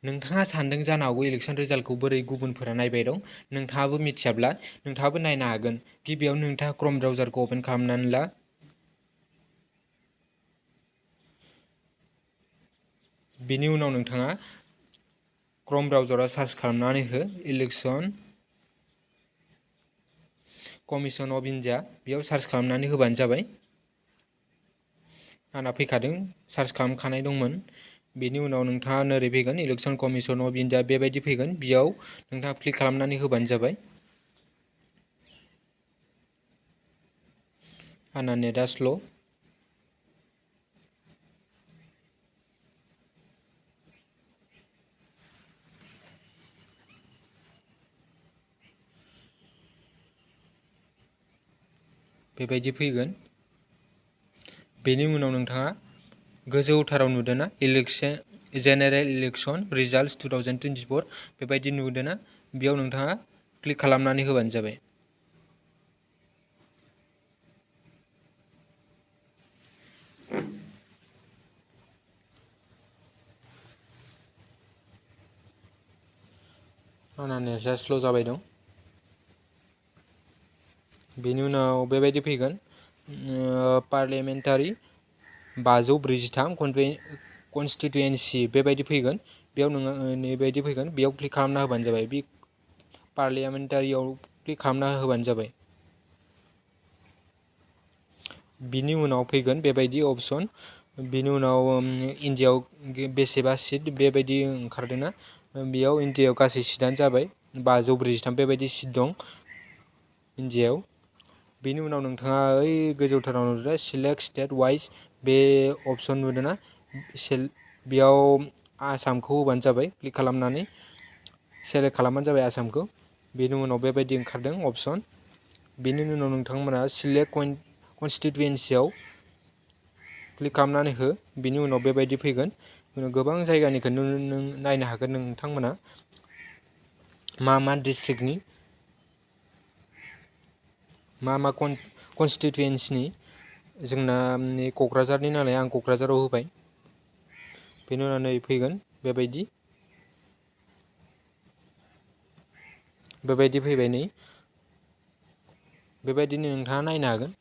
नोंथाङा सानदों जानो हागौ इलेक्सन रिजाल्टखौ बोरै गुबुनफोरा नायबाय दं। नोंथाङाबो मिथियाब्ला नोंथाङाबो नायनो हागोन। गिबियावनो नोंथाङा क्रोम ब्राउजारखौ अपेन खालामनानै ला। बेनि उनाव नोंथाङा क्रोम ब्राउजाराव सार्च खालामनानै हो इलेक्सन कमिसन अफ इन्डिया बेयाव सार्च खालामनानै होबानो जाबाय। आंना फैखादों, सार्च खालामखानाय दंमोन। बेनि उनाव नोंथाङा नोरै फैगोन इलेक्सन कमिसन अफ इन्डिया बेबायदि फैगोन। बेयाव नोंथाङा क्लिक खालामनानै होबानो जाबाय। आंना नेटआ स्ल'। बेबायदि फैगोन। बेनि उनाव नोंथाङा गोजौथाराव नुदोंना जेनेरेल इलेक्सन रिजाल्ट 2024 बेबायदि नुदोंना, बेयाव नोंथाङा क्लिक खालामनानै होबानो जाबाय। आंना नेटआ स्ल' जाबाय दं। बेनि उनाव बेबायदि फैगोन पार्लियामेन्टारि 543 कनस्टिटुयेन्सि बेबायदि फैगोन। बेयाव नोङो बेबायदि फैगोन, बेयाव क्लिक खालामना होबानो जाबाय। बे पार्लियामेन्टारियाव क्लिक खालामना होबानो जाबाय। बिनि उनाव फैगोन बेबायदि अपसन। बिनि उनाव इन्डियाआव बेसेबा सिट बेबायदि ओंखारदोंना, बेयाव इन्डियाआव गासै सिटआनो जाबाय 543 बेबायदि सिट दं इन्डियाआव। बेनि उनाव नोंथाङा ओइ गोजौथाराव नुदों सिलेक्ट स्टेट वाइज बे अपसन नुदोंना, बेयाव आसामखौ होबानो जाबाय। क्लिक खालामनानै सेलेक्ट खालामबानो जाबाय आसामखौ। बेनि उनाव बेबायदि ओंखारदों अपसन। बेनि उनाव नोंथांमोना सिलेक्ट कनस्टिटुयेन्सियाव क्लिक खालामनानै हो। बिनि उनाव बेबायदि फैगोन। गोबां जायगानिखौ नों नायनो हागोन नोंथांमोना मा डिस्ट्रिक्टनि मा कनस्टिटुयेन्सिनि। जोंना क'क्राझारनि नालाय आं क'क्राझाराव होबाय। बेनि उनाव नै फैगोन बेबायदि फैबाय नै। बेबायदिनो नोंथाङा नायनो हागोन।